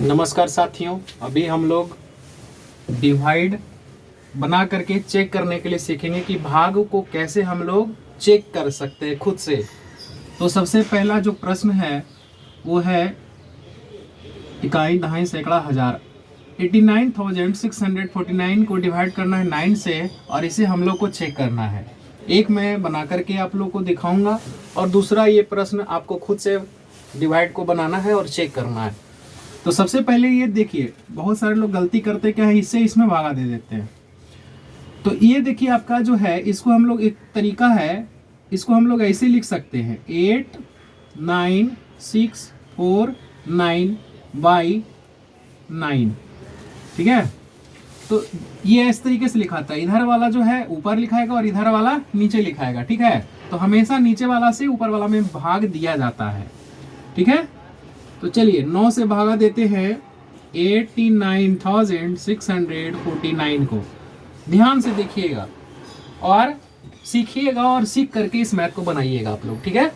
नमस्कार साथियों, अभी हम लोग डिवाइड बना करके चेक करने के लिए सीखेंगे कि भाग को कैसे हम लोग चेक कर सकते हैं खुद से। तो सबसे पहला जो प्रश्न है वो है इकाई, दहाई, सैकड़ा, हजार। 89,649 को डिवाइड करना है 9 से और इसे हम लोग को चेक करना है। एक मैं बना करके आप लोग को दिखाऊंगा और दूसरा ये प्रश्न आपको खुद से डिवाइड को बनाना है और चेक करना है। तो सबसे पहले ये देखिए, बहुत सारे लोग गलती करते क्या है, इससे इसमें भागा दे देते हैं। तो ये देखिए आपका जो है, इसको हम लोग एक तरीका है, इसको हम लोग ऐसे लिख सकते हैं 8 9 6 4 9 बाई 9। ठीक है, तो ये इस तरीके से लिखाता है। इधर वाला जो है ऊपर लिखाएगा और इधर वाला नीचे लिखाएगा। ठीक है, तो हमेशा नीचे वाला से ऊपर वाला में भाग दिया जाता है। ठीक है, तो चलिए 9 से भागा देते हैं 89,649 को। ध्यान से देखिएगा और सीखिएगा और सीख करके इस मैथ को बनाइएगा आप लोग। ठीक है,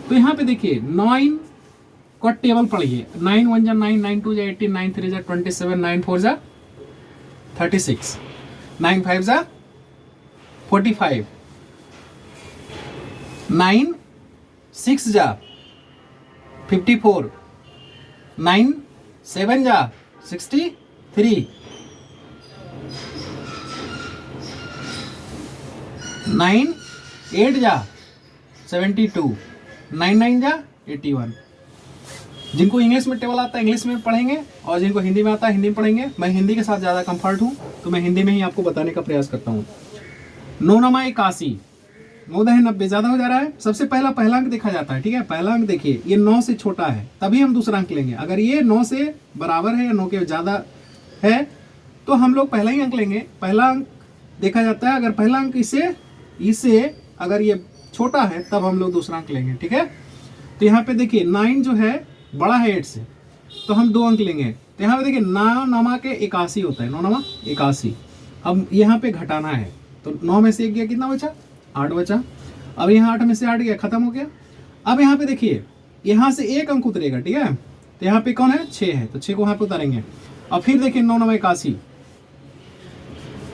तो यहाँ पे देखिए 9 का टेबल पढ़िए। 9 1 जा 9, 9 2 जा 18, 9 3 जा 27, 9 4 जा 36, 9 5 जा 45, 9 6 जा 54, 9 7 जा 63, 9 8 जा 72, 9 9 जा 81। जिनको इंग्लिश में टेबल आता है इंग्लिश में पढ़ेंगे और जिनको हिंदी में आता है हिंदी में पढ़ेंगे। मैं हिंदी के साथ ज़्यादा कंफर्ट हूँ तो मैं हिंदी में ही आपको बताने का प्रयास करता हूँ। 9 9 81, 9 10 90, ज़्यादा हो जा रहा है। सबसे पहला अंक देखा जाता है। ठीक है, पहला अंक देखिए, ये 9 से छोटा है तभी हम दूसरा अंक लेंगे। अगर ये 9 से बराबर है या 9 के ज़्यादा है तो हम लोग पहला ही अंक लेंगे। पहला अंक देखा जाता है, अगर पहला अंक इससे अगर ये छोटा है तब हम लोग दूसरा अंक लेंगे। ठीक है, तो यहाँ पे देखिए 9 जो है बड़ा है 8 से, तो हम 2 अंक लेंगे। तो यहाँ पे देखिए 9 नमा के 81 होता है, 9 नमा 81। अब यहाँ पे घटाना है तो 9 में से 1 गया, कितना बचा? 8 बचा। अब यहाँ 8 में से 8 गया, खत्म हो गया। अब यहाँ पे देखिए, यहाँ से 1 अंक उतरेगा। ठीक है, तो यहाँ पे कौन है? 6 है, तो 6 को यहाँ पे उतारेंगे। अब फिर देखिए 9 नमा 81,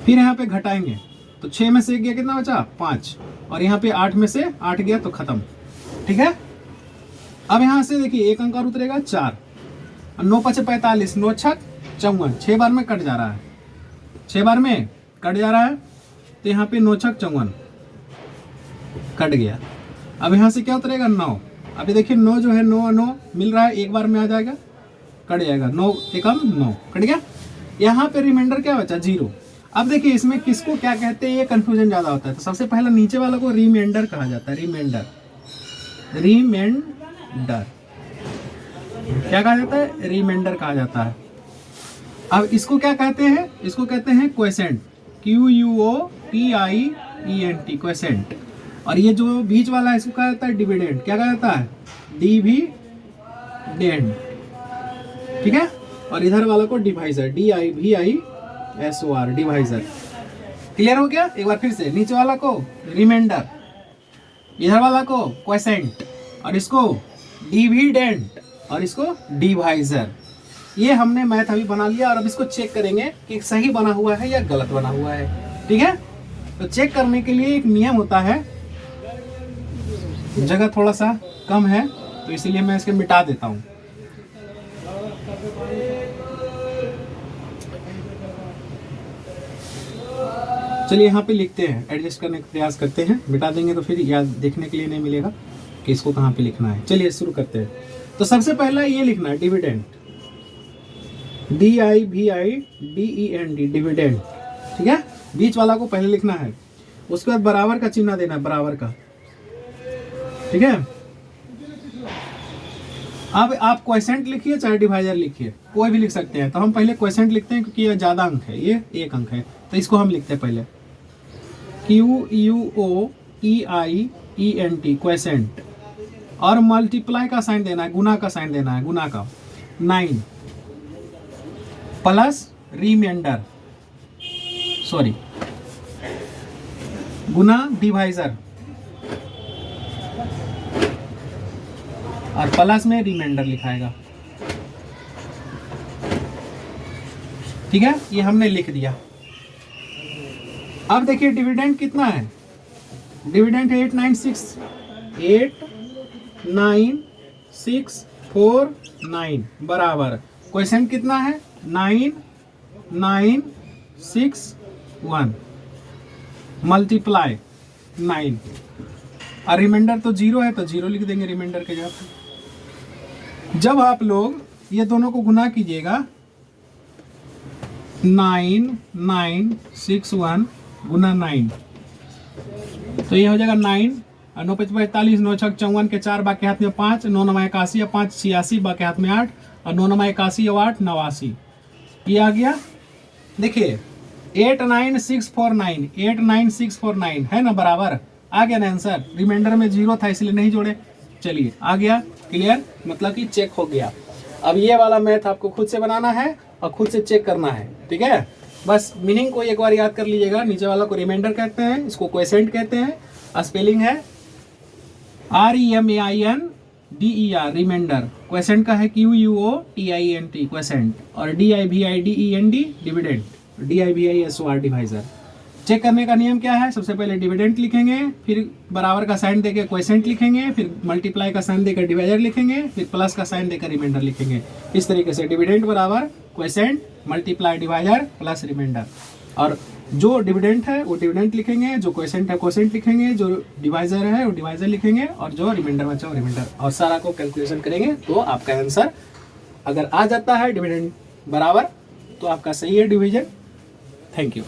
फिर यहाँ पे घटाएंगे तो 6 में से 1 गया, कितना बचा? 5। और यहाँ पे 8 में से 8 गया तो खत्म। ठीक है, अब यहाँ से देखिए 1 अंक और उतरेगा, 4। 9 5 45, 9 6 54, 6 बार में कट जा रहा है, 6 बार में कट जा रहा है। तो यहाँ पे 9 6 54 कट गया। अब यहाँ से क्या उतरेगा? 9। अभी देखिए 9 जो है 9 9 मिल रहा है, एक बार में आ जाएगा, कट जाएगा। 9 एकम 9 कट गया। यहाँ पे रिमाइंडर क्या बचा? 0। अब देखिए इसमें किसको क्या कहते हैं, ये कंफ्यूजन ज़्यादा होता है। तो सबसे पहले नीचे वाला को रिमाइंडर कहा जाता है। रिमाइंडर क्या कहा जाता है? रिमाइंडर कहा जाता है। अब इसको क्या कहते हैं? इसको कहते हैं क्वोशेंट, QUOTIENT, क्वोशेंट। और ये जो बीच वाला है इसको कहा जाता है डिविडेंड। क्या कहा जाता है? डिविडेंड। ठीक है, और इधर वाला को डिवाइजर, DIVISOR, डिवाइजर। क्लियर हो गया? एक बार फिर से, नीचे वाला को रिमाइंडर, इधर वाला को क्वोशेंट, और इसको डिविडेंड, और इसको डिवाइजर। ये हमने मैथ अभी बना लिया और अब इसको चेक करेंगे कि सही बना हुआ है या गलत बना हुआ है। ठीक है, तो चेक करने के लिए एक नियम होता है, जगह थोड़ा सा कम है तो इसीलिए मैं इसके मिटा देता हूँ। चलिए यहाँ पे लिखते हैं, एडजस्ट करने का प्रयास करते हैं। मिटा देंगे तो फिर याद देखने के लिए नहीं मिलेगा कि इसको कहाँ पे लिखना है। चलिए शुरू करते हैं। तो सबसे पहला ये लिखना है डिविडेंड, DIVIDEND, डिविडेंड। ठीक है, बीच वाला को पहले लिखना है, उसके बाद बराबर का चिन्ह देना है, बराबर का। ठीक है, अब आप क्वोशेंट लिखिए चाहे डिवाइजर लिखिए, कोई भी लिख सकते हैं। तो हम पहले क्वोशेंट लिखते हैं क्योंकि ये ज़्यादा अंक है, ये 1 अंक है, तो इसको हम लिखते हैं पहले QUOEIENT, क्वोशेंट। और मल्टीप्लाई का साइन देना है, गुना का साइन देना है, गुना का। 9 प्लस रिमाइंडर, सॉरी, गुना डिवाइजर, और प्लस में रिमाइंडर लिखाएगा। ठीक है, ये हमने लिख दिया। अब देखिए डिविडेंड कितना है, डिविडेंड है 89649 बराबर क्वेश्चन कितना है 9961 मल्टीप्लाई 9 और रिमाइंडर तो 0 है तो 0 लिख देंगे रिमाइंडर के जगह पे। जब आप लोग ये दोनों को गुना कीजिएगा 9961 गुना 9 तो ये हो जाएगा 9 और 9 5 45 9 6 54 के 4 बाकी हाथ में 5 9 9 81 5 86 बाकी हाथ में 8 और 9 9 81 8 89 ये आ गया। देखिए 89649 है ना बराबर आ गया ना आंसर। रिमाइंडर में 0 था इसलिए नहीं जोड़े, चलिए आ गया क्लियर, मतलब कि चेक हो गया। अब ये वाला मैथ आपको खुद से बनाना है और खुद से चेक करना है, ठीक है। बस मीनिंग को एक बार याद कर लीजिएगा, नीचे वाला को रिमाइंडर कहते हैं, इसको क्वेसेंट कहते हैं। स्पेलिंग है REMAINDER रिमाइंडर, क्वेसेंट का है QUOTIENT क्वेसेंट और DIVIDEND dividend, DIVISOR divisor. Check करने का नियम क्या है, सबसे पहले डिविडेंड लिखेंगे, फिर बराबर का साइन देकर क्वेसेंट लिखेंगे, फिर मल्टीप्लाई का साइन देकर डिवाइजर लिखेंगे, फिर प्लस का साइन देकर रिमाइंडर लिखेंगे। इस तरीके से डिविडेंड बराबर quotient multiply divisor plus remainder. और जो डिविडेंड है वो डिविडेंड लिखेंगे, जो क्वेसेंट है क्वेसेंट लिखेंगे, जो डिवाइजर है वो डिवाइजर लिखेंगे और जो रिमाइंडर बचा वो रिमाइंडर, और सारा को कैलकुलेशन करेंगे तो आपका आंसर अगर आ जाता है डिविडेंड बराबर तो आपका सही है डिवीजन। Thank you.